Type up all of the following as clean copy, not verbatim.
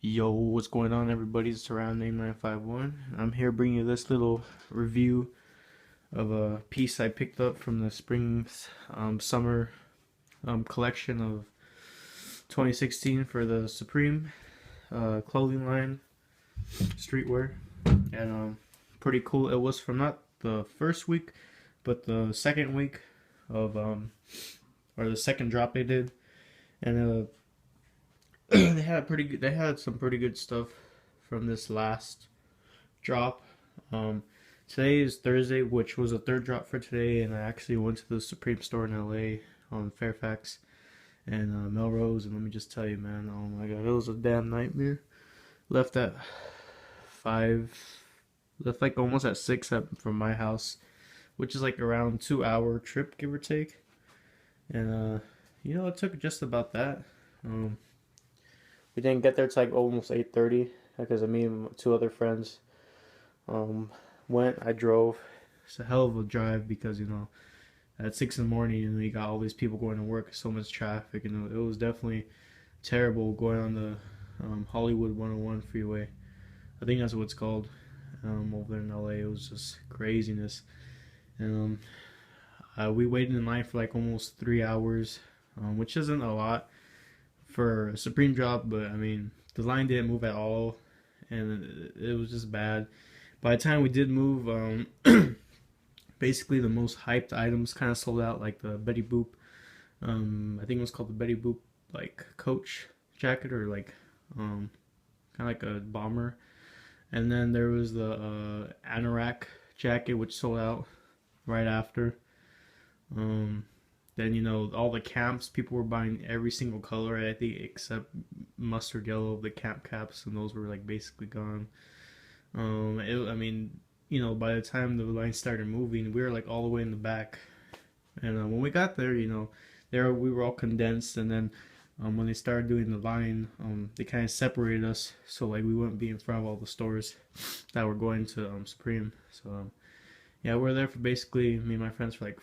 Yo, what's going on, everybody? It's around name 951. I'm here bringing you this little review of a piece I picked up from the spring summer collection of 2016 for the Supreme clothing line streetwear. And pretty cool. It was from not the first week, but the second week of or the second drop they did. And they had pretty good, they had some pretty good stuff from this last drop. Today is Thursday, which was a third drop for today, and I actually went to the Supreme store in LA on Fairfax and Melrose, and let me just tell you, man, oh my god, it was a damn nightmare. Left at 5, left like almost at 6 from my house, which is like around 2 hour trip, give or take. And it took just about that. We didn't get there till like almost 8:30 because me and two other friends went. I drove. It's a hell of a drive because at 6 in the morning and we got all these people going to work, so much traffic, and it was definitely terrible going on the Hollywood 101 freeway. I think that's what it's called over there in LA. It was just craziness, and we waited in line for like almost 3 hours, which isn't a lot for a Supreme drop, but I mean the line didn't move at all, and it was just bad. By the time we did move, basically the most hyped items kind of sold out, like the Betty Boop. I think it was called the Betty Boop like coach jacket, or like kind of like a bomber. And then there was the anorak jacket, which sold out right after. Then all the camps, people were buying every single color, I think, except mustard yellow, the camp caps, and those were like basically gone. I mean, by the time the line started moving, we were like all the way in the back. And when we got there, there we were all condensed, and then when they started doing the line, they kind of separated us so like we wouldn't be in front of all the stores that were going to Supreme. So yeah, we were there for basically, me and my friends, for like,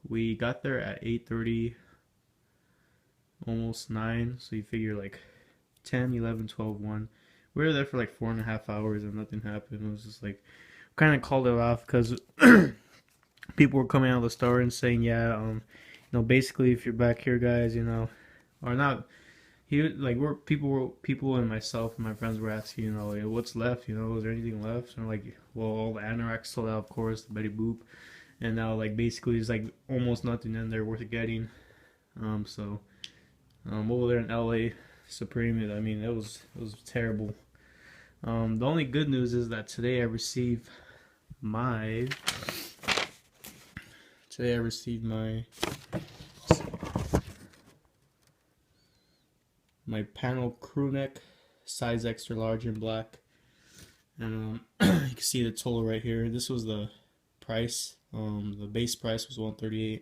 we got there at 8:30, almost 9, so you figure like 10, 11, 12, 1. We were there for like 4.5 hours and nothing happened. It was just like, kind of called it off because people were coming out of the store and saying, yeah, basically if you're back here, guys, or not, people and myself and my friends were asking, like, what's left, is there anything left? And like, well, all the anoraks sold out, of course, the Betty Boop. And now, like, basically, there's like almost nothing in there worth getting. So over there in LA, Supreme, I mean, it was terrible. The only good news is that today I received my panel Crewneck, size extra large in black, and you can see the total right here. This was the price. The base price was $138.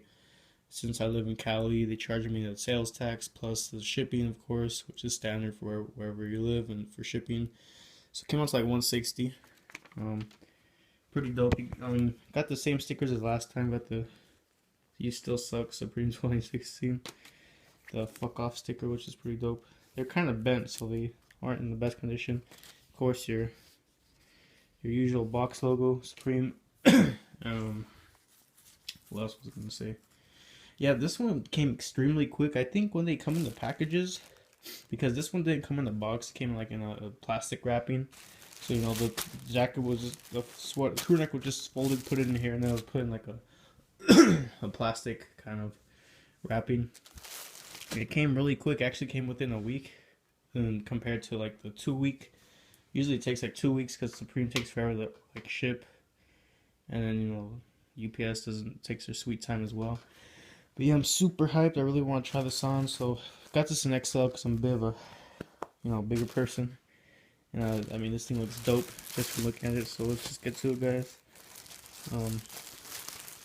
Since I live in Cali, they charged me the sales tax plus the shipping, of course, which is standard for wherever you live and for shipping. So it came out to like $160. Pretty dope. Got the same stickers as last time. Got the "You Still Suck" Supreme 2016. The "Fuck Off" sticker, which is pretty dope. They're kind of bent, so they aren't in the best condition. Of course, your usual box logo, Supreme. What else was I gonna say? Yeah, this one came extremely quick. I think when they come in the packages, because this one didn't come in the box, it came like in a plastic wrapping. So the jacket was just, the crewneck was just folded, put it in here, and then it was put in like a plastic kind of wrapping. It came really quick. Actually, came within a week, and compared to like the 2 week. Usually it takes like 2 weeks because Supreme takes forever to like ship, and then UPS takes their sweet time as well. But yeah, I'm super hyped. I really want to try this on, so got this in XL because I'm a bit of a bigger person. And I mean, this thing looks dope just from looking at it. So let's just get to it, guys.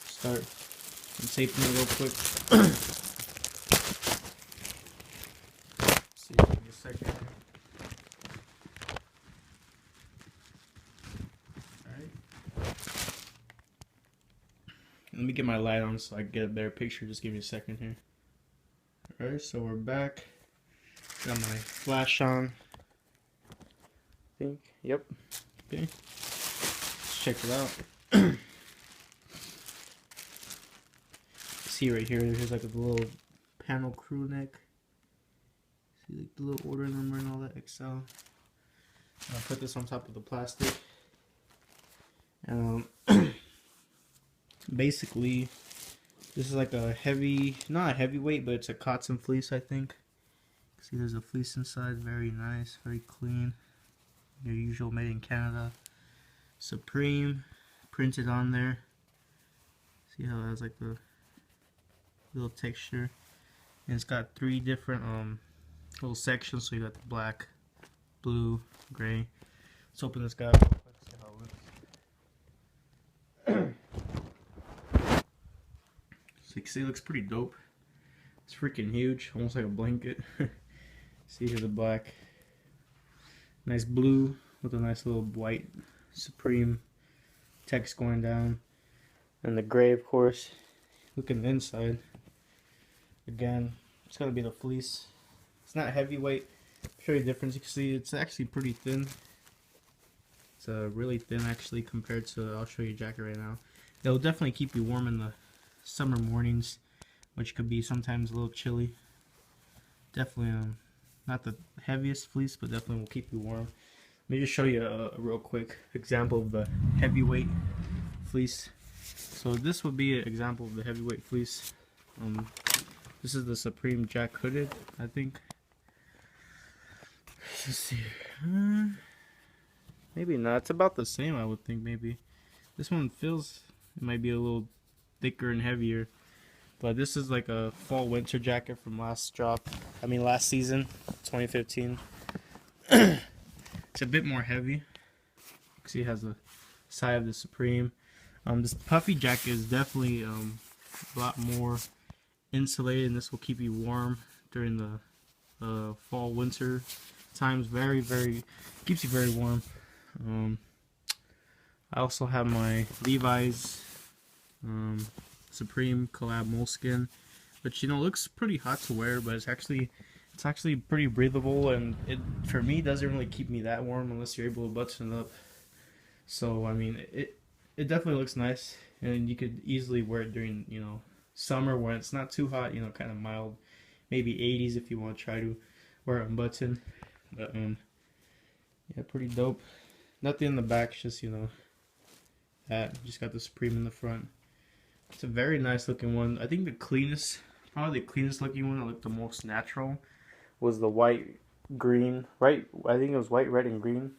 Start taping it real quick. See, give me a second. Let me get my light on so I can get a better picture. Just give me a second here. Alright, so we're back. Got my flash on. I think. Yep. Okay. Let's check it out. See right here, there's like a little panel crew neck. See like the little order number and all that XL. I'll put this on top of the plastic. Basically, this is like a heavy, not a heavyweight, but it's a cotton fleece, I think. See, there's a fleece inside, very nice, very clean. Your usual made in Canada. Supreme, printed on there. See how it has like the little texture. And it's got 3 different little sections, so you got the black, blue, gray. Let's open this guy up real quick, see how it looks. So you can see it looks pretty dope. It's freaking huge, almost like a blanket. See here the black. Nice blue with a nice little white Supreme text going down. And the gray, of course. Look in the inside. Again, it's gonna be the fleece. It's not heavyweight. I'll show you the difference. You can see it's actually pretty thin. It's really thin actually compared to, I'll show you a jacket right now. It'll definitely keep you warm in the summer mornings, which could be sometimes a little chilly. Definitely not the heaviest fleece, but definitely will keep you warm. Let me just show you a real quick example of the heavyweight fleece. So this would be an example of the heavyweight fleece. This is the Supreme Jack Hooded, I think. Let's see. Maybe not. It's about the same, I would think. Maybe this one feels, it might be a little thicker and heavier. But this is like a fall winter jacket from last season, 2015. It's a bit more heavy. You can see it has the side of the Supreme. This puffy jacket is definitely a lot more insulated, and this will keep you warm during the fall winter times. Very keeps you very warm. I also have my Levi's Supreme collab moleskin, which, you know, looks pretty hot to wear, but it's actually pretty breathable, and it, for me, doesn't really keep me that warm unless you're able to button it up. So I mean, it definitely looks nice, and you could easily wear it during, you know, summer when it's not too hot, you know, kind of mild, maybe 80s if you want to try to wear it unbuttoned. But yeah, pretty dope. Nothing in the back, just, you know, that just got the Supreme in the front. It's a very nice looking one. I think probably the cleanest looking one that looked the most natural was the white green, right? I think it was white, red, and green.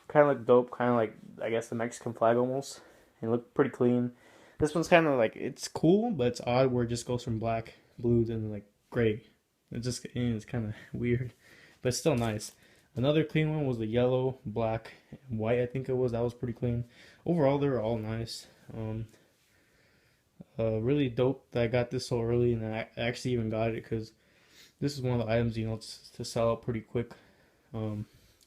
Kind of looked dope, kind of like, I guess, the Mexican flag almost. It looked pretty clean. This one's kind of like, it's cool, but it's odd where it just goes from black, blue, then like gray. It's kind of weird, but still nice. Another clean one was the yellow, black, and white, I think it was. That was pretty clean. Overall, they were all nice. Really dope that I got this so early, and I actually even got it because this is one of the items, you know, to sell out pretty quick.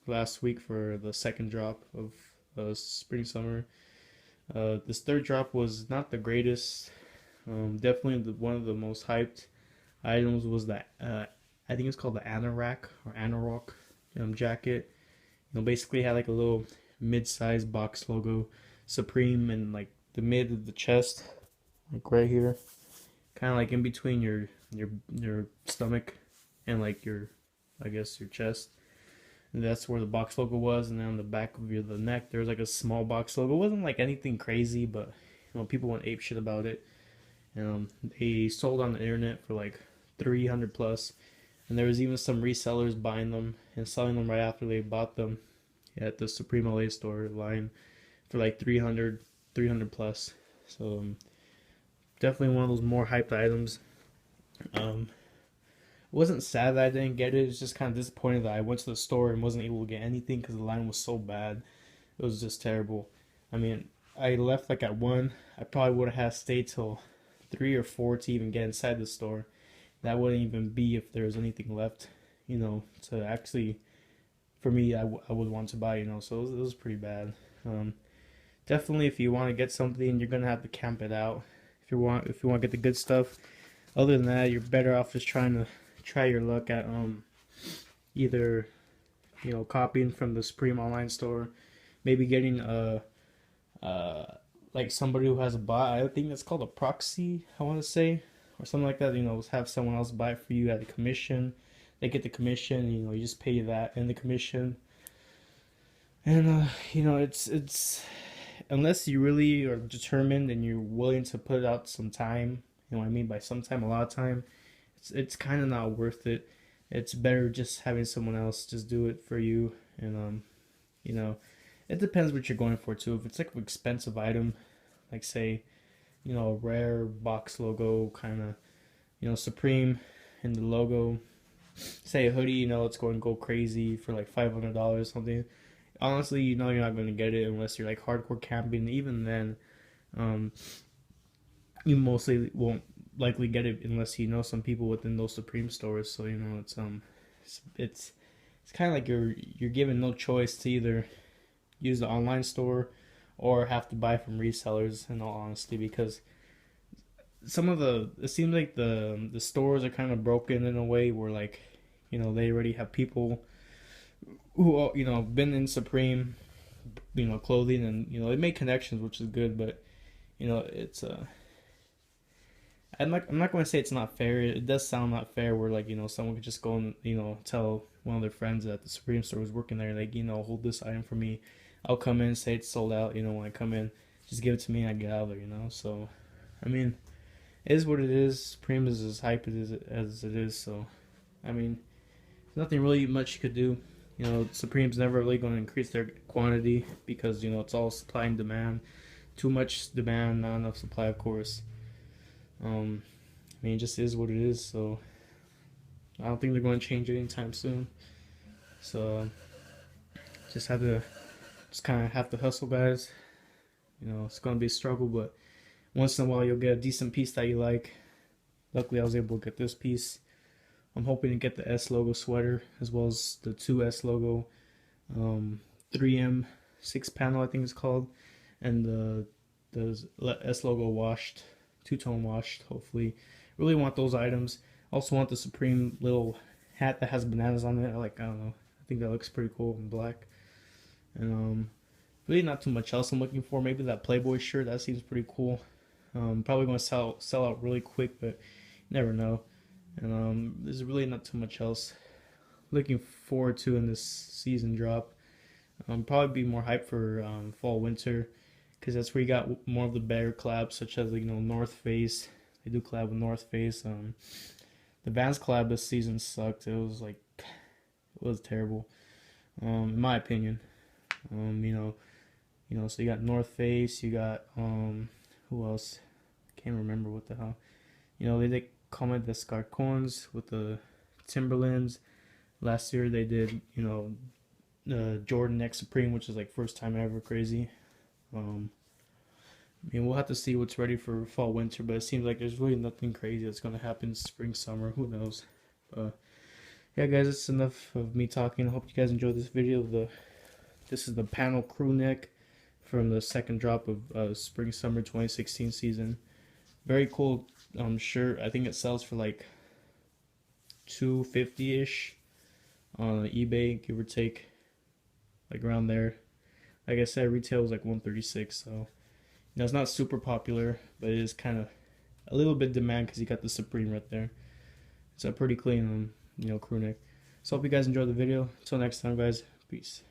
Last week for the second drop of spring summer. This third drop was not the greatest. Definitely one of the most hyped items was that I think it's called the Anorak jacket. You know, basically had like a little mid-sized box logo Supreme and like the mid of the chest, like right here, kind of like in between your stomach and like I guess your chest. And that's where the box logo was, and then on the back of the neck there was like a small box logo. It wasn't like anything crazy, but you know, people went ape shit about it. They sold on the internet for like 300 plus, and there was even some resellers buying them and selling them right after they bought them at the Supreme LA store line for like 300 plus. So definitely one of those more hyped items. Wasn't sad that I didn't get it. It's just kind of disappointed that I went to the store and wasn't able to get anything because the line was so bad. It was just terrible. I mean, I left like at 1. I probably would have stayed till 3 or 4 to even get inside the store. That wouldn't even be if there was anything left, you know, to actually, for me, I would want to buy, you know, so it was pretty bad. Definitely, if you want to get something, you're going to have to camp it out. If you want to get the good stuff. Other than that, you're better off just trying to try your luck at either copying from the Supreme online store, maybe getting like somebody who has a bot. I think that's called a proxy, I want to say, or something like that. Have someone else buy it for you at a commission. They get the commission. You just pay that and the commission. And it's unless you really are determined and you're willing to put out some time. You know what I mean by some time, a lot of time. It's kind of not worth it. It's better just having someone else just do it for you. And you know, it depends what you're going for too. If it's like an expensive item, like say, a rare box logo kind of, Supreme in the logo. Say a hoodie, it's going to go crazy for like $500 something. Honestly, you're not going to get it unless you're like hardcore camping. Even then, um, you mostly won't likely get it unless you know some people within those Supreme stores. So it's kind of like you're given no choice to either use the online store or have to buy from resellers. In all honesty, because it seems like the stores are kind of broken in a way where like they already have people who been in Supreme clothing, and they make connections, which is good, but it's I'm not going to say it's not fair. It does sound not fair where like someone could just go and tell one of their friends at the Supreme store who's working there, like, hold this item for me. I'll come in, say it's sold out, when I come in, just give it to me and I get out of there, So I mean, it is what it is. Supreme is as hype as it is, so I mean, there's nothing really much you could do. Supreme's never really going to increase their quantity because it's all supply and demand. Too much demand, not enough supply, of course. I mean, it just is what it is. So I don't think they're going to change it anytime soon. So just kind of have to hustle, guys. It's going to be a struggle, but once in a while you'll get a decent piece that you like. Luckily, I was able to get this piece. I'm hoping to get the S logo sweater as well as the 2S logo 3M 6-panel, I think it's called, and the S logo washed, two-tone washed, hopefully. Really want those items. Also want the Supreme little hat that has bananas on it. I don't know. I think that looks pretty cool in black. And really not too much else I'm looking for. Maybe that Playboy shirt, that seems pretty cool. Probably going to sell out really quick, but you never know. And there's really not too much else looking forward to in this season drop. Probably be more hyped for fall winter, because that's where you got more of the better collabs, such as North Face. They do collab with North Face. The Vans collab this season sucked. It was terrible, in my opinion. So you got North Face, you got who else? I can't remember what the hell. They did comment the Scarcones with the Timberlands. Last year they did, Jordan X Supreme, which is like first time ever, crazy. I mean, we'll have to see what's ready for fall winter, but it seems like there's really nothing crazy that's gonna happen spring summer. Who knows? Yeah, guys, it's enough of me talking. I hope you guys enjoyed this video. This is the panel crew neck from the second drop of spring summer 2016 season. Very cool shirt. I think it sells for like $250-ish on eBay, give or take, like around there. Like I said, retail was like $136, so it's not super popular, but it is kind of a little bit demand because you got the Supreme right there. It's a pretty clean crew neck. So hope you guys enjoyed the video. Until next time, guys, peace.